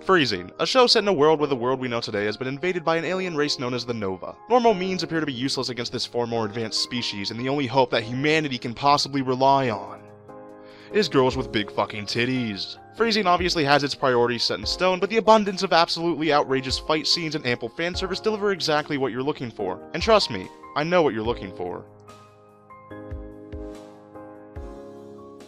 Freezing, a show set in a world where the world we know today has been invaded by an alien race known as the Nova. Normal means appear to be useless against this far more advanced species, and the only hope that humanity can possibly rely on is girls with big fucking titties. Freezing obviously has its priorities set in stone, but the abundance of absolutely outrageous fight scenes and ample fan service deliver exactly what you're looking for. And trust me, I know what you're looking for.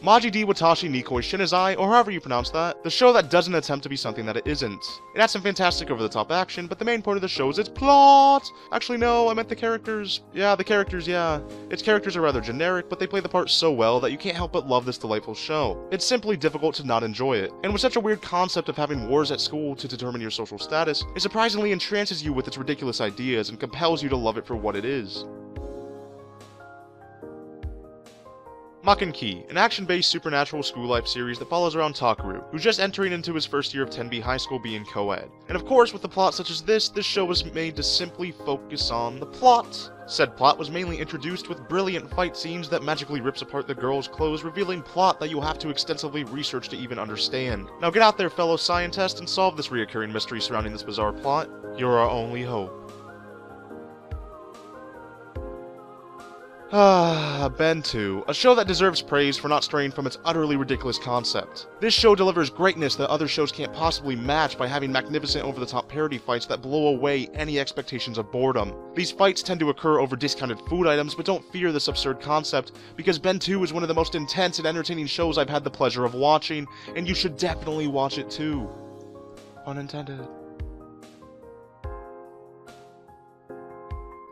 Maji D Watashi Nikoi Shinizai, or however you pronounce that, the show that doesn't attempt to be something that it isn't. It has some fantastic over-the-top action, but the main point of the show is its plot! Actually no, I meant the characters. Yeah, the characters, yeah. Its characters are rather generic, but they play the part so well that you can't help but love this delightful show. It's simply difficult to not enjoy it, and with such a weird concept of having wars at school to determine your social status, it surprisingly entrances you with its ridiculous ideas and compels you to love it for what it is. Makan-ki, an action-based supernatural school life series that follows around Takaru, who's just entering into his first year of 10B high school being co-ed. And of course, with a plot such as this show was made to simply focus on the plot. Said plot was mainly introduced with brilliant fight scenes that magically rips apart the girls' clothes, revealing plot that you'll have to extensively research to even understand. Now get out there, fellow scientists, and solve this reoccurring mystery surrounding this bizarre plot. You're our only hope. Ben 2, a show that deserves praise for not straying from its utterly ridiculous concept. This show delivers greatness that other shows can't possibly match by having magnificent over-the-top parody fights that blow away any expectations of boredom. These fights tend to occur over discounted food items, but don't fear this absurd concept, because Ben 2 is one of the most intense and entertaining shows I've had the pleasure of watching, and you should definitely watch it too. Pun intended.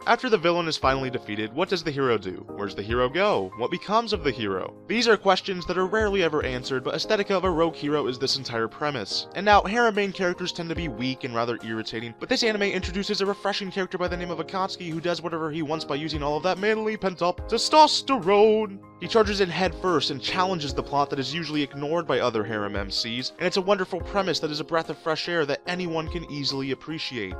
After the villain is finally defeated, what does the hero do? Where's the hero go? What becomes of the hero? These are questions that are rarely ever answered, but aesthetic of a rogue hero is this entire premise. And now, harem main characters tend to be weak and rather irritating, but this anime introduces a refreshing character by the name of Akatsuki who does whatever he wants by using all of that manly pent-up testosterone. He charges in head first and challenges the plot that is usually ignored by other harem MCs, and it's a wonderful premise that is a breath of fresh air that anyone can easily appreciate.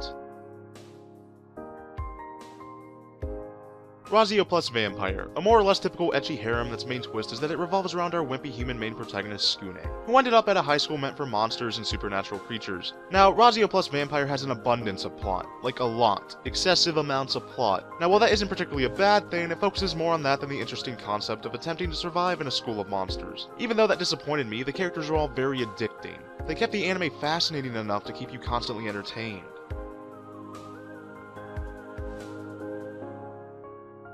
Razio plus Vampire, a more or less typical ecchi harem that's main twist is that it revolves around our wimpy human main protagonist Skune, who ended up at a high school meant for monsters and supernatural creatures. Now, Razio plus Vampire has an abundance of plot, like a lot, excessive amounts of plot. Now, while that isn't particularly a bad thing, it focuses more on that than the interesting concept of attempting to survive in a school of monsters. Even though that disappointed me, the characters are all very addicting. They kept the anime fascinating enough to keep you constantly entertained.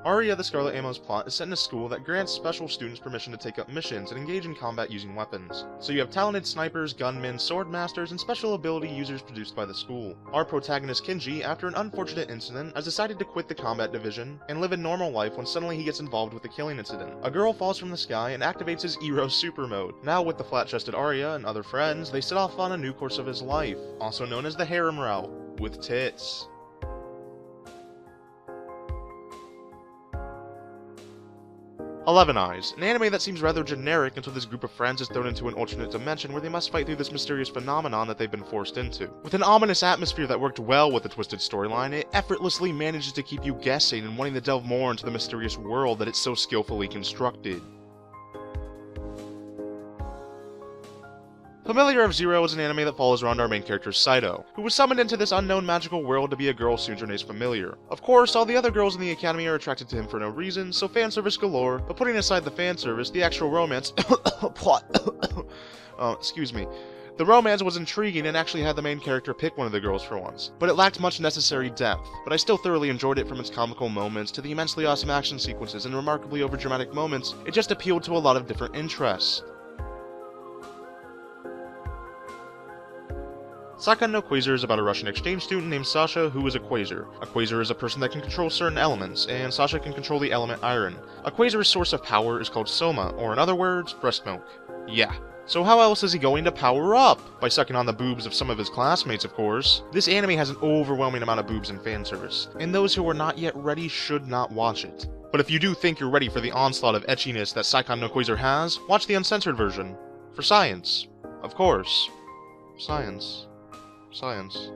Aria the Scarlet Ammo's plot is set in a school that grants special students permission to take up missions and engage in combat using weapons. So you have talented snipers, gunmen, sword masters, and special ability users produced by the school. Our protagonist Kinji, after an unfortunate incident, has decided to quit the combat division and live a normal life when suddenly he gets involved with a killing incident. A girl falls from the sky and activates his Ero super mode. Now with the flat-chested Aria and other friends, they set off on a new course of his life, also known as the harem route, with tits. Eleven Eyes, an anime that seems rather generic until this group of friends is thrown into an alternate dimension where they must fight through this mysterious phenomenon that they've been forced into. With an ominous atmosphere that worked well with the twisted storyline, it effortlessly manages to keep you guessing and wanting to delve more into the mysterious world that it's so skillfully constructed. Familiar of Zero is an anime that follows around our main character Saito, who was summoned into this unknown magical world to be a girl Sunjone's familiar. Of course, all the other girls in the academy are attracted to him for no reason, so fan service galore, but putting aside the fan service, the actual romance plot excuse me. The romance was intriguing and actually had the main character pick one of the girls for once, but it lacked much necessary depth, but I still thoroughly enjoyed it from its comical moments to the immensely awesome action sequences and remarkably overdramatic moments. It just appealed to a lot of different interests. Sakan no Quasar is about a Russian exchange student named Sasha who is a Quasar. A Quasar is a person that can control certain elements, and Sasha can control the element iron. A Quasar's source of power is called Soma, or in other words, breast milk. Yeah. So how else is he going to power up? By sucking on the boobs of some of his classmates, of course. This anime has an overwhelming amount of boobs and fan service, and those who are not yet ready should not watch it. But if you do think you're ready for the onslaught of etchiness that Sakan no Quasar has, watch the uncensored version. For science. Of course. Science. Science.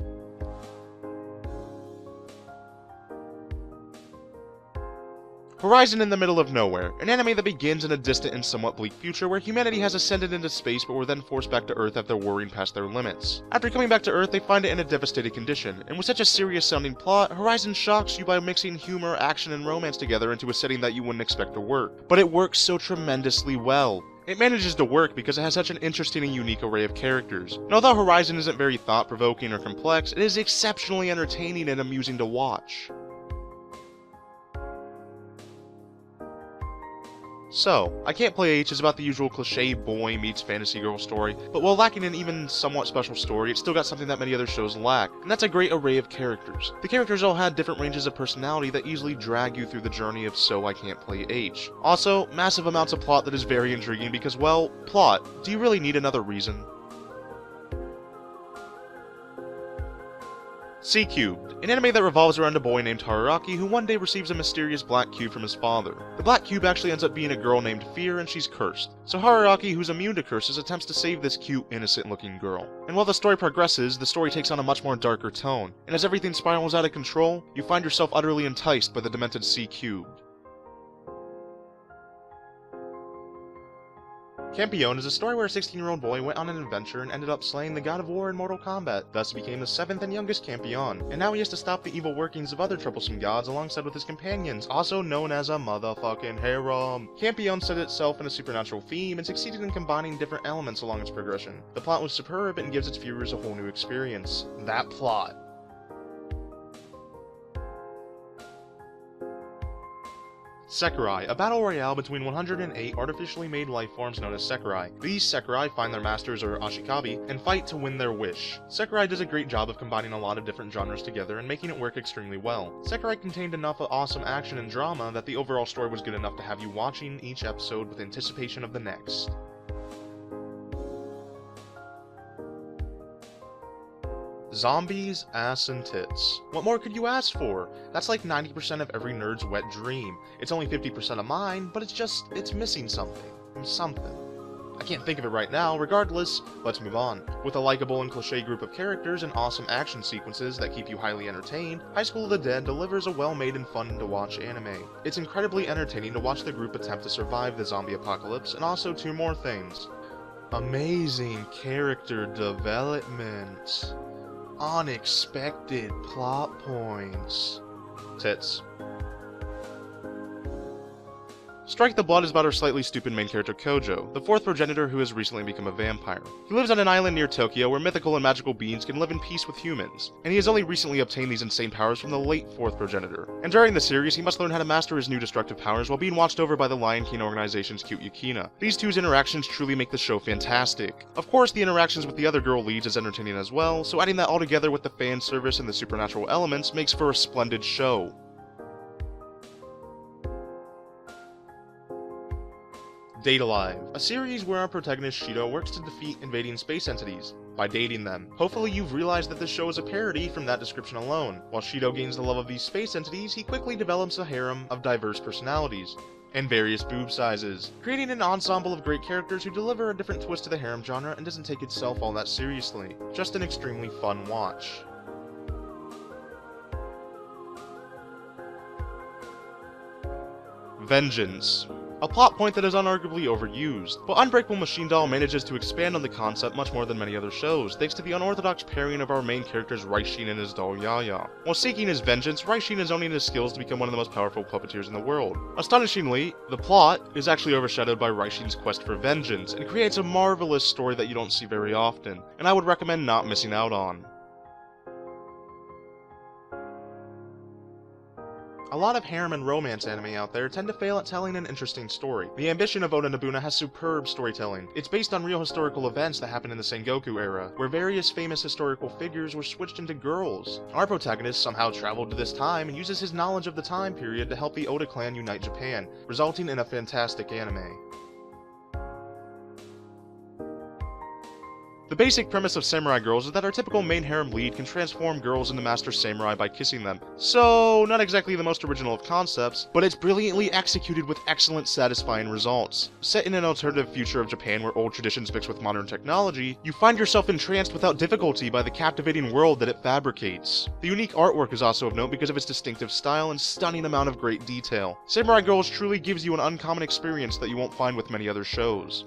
Horizon in the Middle of Nowhere, an anime that begins in a distant and somewhat bleak future where humanity has ascended into space but were then forced back to Earth after warring past their limits. After coming back to Earth, they find it in a devastated condition, and with such a serious sounding plot, Horizon shocks you by mixing humor, action, and romance together into a setting that you wouldn't expect to work. But it works so tremendously well. It manages to work because it has such an interesting and unique array of characters. And although Horizon isn't very thought-provoking or complex, it is exceptionally entertaining and amusing to watch. So, I Can't Play H is about the usual cliché boy meets fantasy girl story, but while lacking an even somewhat special story, it's still got something that many other shows lack, and that's a great array of characters. The characters all had different ranges of personality that easily drag you through the journey of So I Can't Play H. Also, massive amounts of plot that is very intriguing because, well, plot, do you really need another reason? C-Cubed, an anime that revolves around a boy named Hararaki who one day receives a mysterious black cube from his father. The black cube actually ends up being a girl named Fear, and she's cursed. So Hararaki, who's immune to curses, attempts to save this cute, innocent-looking girl. And while the story progresses, the story takes on a much more darker tone, and as everything spirals out of control, you find yourself utterly enticed by the demented C-Cubed. Campione is a story where a 16-year-old boy went on an adventure and ended up slaying the god of war in Mortal Kombat, thus he became the 7th and youngest Campione, and now he has to stop the evil workings of other troublesome gods alongside with his companions, also known as a motherfucking harem. Campione set itself in a supernatural theme and succeeded in combining different elements along its progression. The plot was superb and gives its viewers a whole new experience. That plot. Sekirai, a battle royale between 108 artificially made life forms known as Sekirai. These Sekirai find their masters or Ashikabi and fight to win their wish. Sekirai does a great job of combining a lot of different genres together and making it work extremely well. Sekirai contained enough of awesome action and drama that the overall story was good enough to have you watching each episode with anticipation of the next. Zombies, ass, and tits. What more could you ask for? That's like 90% of every nerd's wet dream. It's only 50% of mine, but it's missing something. Something. I can't think of it right now. Regardless, let's move on. With a likable and cliché group of characters and awesome action sequences that keep you highly entertained, High School of the Dead delivers a well-made and fun-to-watch anime. It's incredibly entertaining to watch the group attempt to survive the zombie apocalypse, and also two more things. Amazing character development. Unexpected plot points. Tits. Strike the Blood is about our slightly stupid main character Kojo, the 4th progenitor who has recently become a vampire. He lives on an island near Tokyo where mythical and magical beings can live in peace with humans, and he has only recently obtained these insane powers from the late 4th progenitor. And during the series, he must learn how to master his new destructive powers while being watched over by the Lion King organization's cute Yukina. These two's interactions truly make the show fantastic. Of course, the interactions with the other girl leads is entertaining as well, so adding that all together with the fan service and the supernatural elements makes for a splendid show. Date Alive, a series where our protagonist Shido works to defeat invading space entities by dating them. Hopefully you've realized that this show is a parody from that description alone. While Shido gains the love of these space entities, he quickly develops a harem of diverse personalities and various boob sizes, creating an ensemble of great characters who deliver a different twist to the harem genre and doesn't take itself all that seriously. Just an extremely fun watch. Vengeance. A plot point that is unarguably overused, but Unbreakable Machine Doll manages to expand on the concept much more than many other shows, thanks to the unorthodox pairing of our main characters Raishin and his doll Yaya. While seeking his vengeance, Raishin is owning his skills to become one of the most powerful puppeteers in the world. Astonishingly, the plot is actually overshadowed by Raishin's quest for vengeance, and creates a marvelous story that you don't see very often, and I would recommend not missing out on. A lot of harem and romance anime out there tend to fail at telling an interesting story. The Ambition of Oda Nobunaga has superb storytelling. It's based on real historical events that happened in the Sengoku era, where various famous historical figures were switched into girls. Our protagonist somehow traveled to this time and uses his knowledge of the time period to help the Oda clan unite Japan, resulting in a fantastic anime. The basic premise of Samurai Girls is that our typical main harem lead can transform girls into master samurai by kissing them. So, not exactly the most original of concepts, but it's brilliantly executed with excellent satisfying results. Set in an alternative future of Japan where old traditions mix with modern technology, you find yourself entranced without difficulty by the captivating world that it fabricates. The unique artwork is also of note because of its distinctive style and stunning amount of great detail. Samurai Girls truly gives you an uncommon experience that you won't find with many other shows.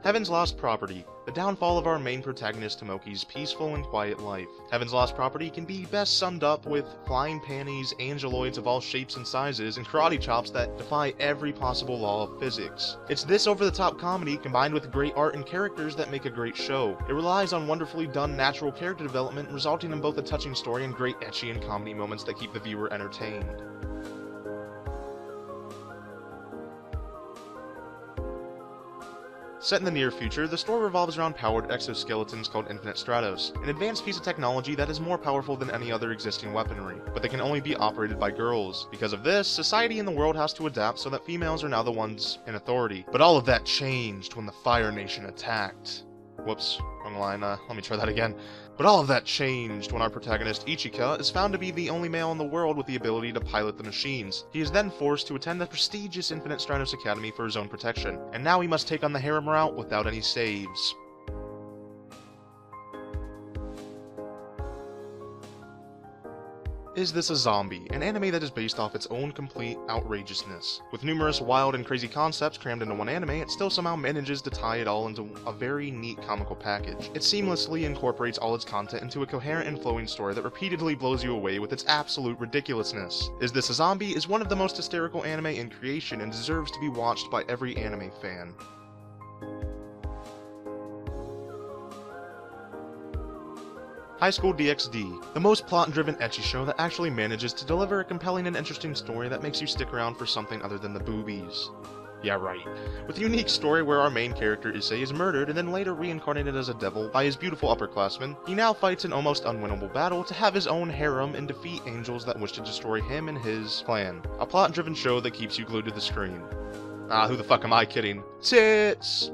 Heaven's Lost Property, the downfall of our main protagonist Tomoki's peaceful and quiet life. Heaven's Lost Property can be best summed up with flying panties, angeloids of all shapes and sizes, and karate chops that defy every possible law of physics. It's this over-the-top comedy combined with great art and characters that make a great show. It relies on wonderfully done natural character development, resulting in both a touching story and great ecchi and comedy moments that keep the viewer entertained. Set in the near future, the story revolves around powered exoskeletons called Infinite Stratos, an advanced piece of technology that is more powerful than any other existing weaponry, but they can only be operated by girls. Because of this, society and the world has to adapt so that females are now the ones in authority. But all of that changed when the Fire Nation attacked. Whoops, wrong line, let me try that again. But all of that changed when our protagonist Ecchi is found to be the only male in the world with the ability to pilot the machines. He is then forced to attend the prestigious Infinite Stratos Academy for his own protection, and now he must take on the harem route without any saves. Is This a Zombie? An anime that is based off its own complete outrageousness. With numerous wild and crazy concepts crammed into one anime, it still somehow manages to tie it all into a very neat comical package. It seamlessly incorporates all its content into a coherent and flowing story that repeatedly blows you away with its absolute ridiculousness. Is This a Zombie? Is one of the most hysterical anime in creation and deserves to be watched by every anime fan. High School DxD, the most plot-driven ecchi show that actually manages to deliver a compelling and interesting story that makes you stick around for something other than the boobies. Yeah, right. With a unique story where our main character Issei is murdered and then later reincarnated as a devil by his beautiful upperclassmen, he now fights an almost unwinnable battle to have his own harem and defeat angels that wish to destroy him and his clan. A plot-driven show that keeps you glued to the screen. Ah, who the fuck am I kidding? Tits!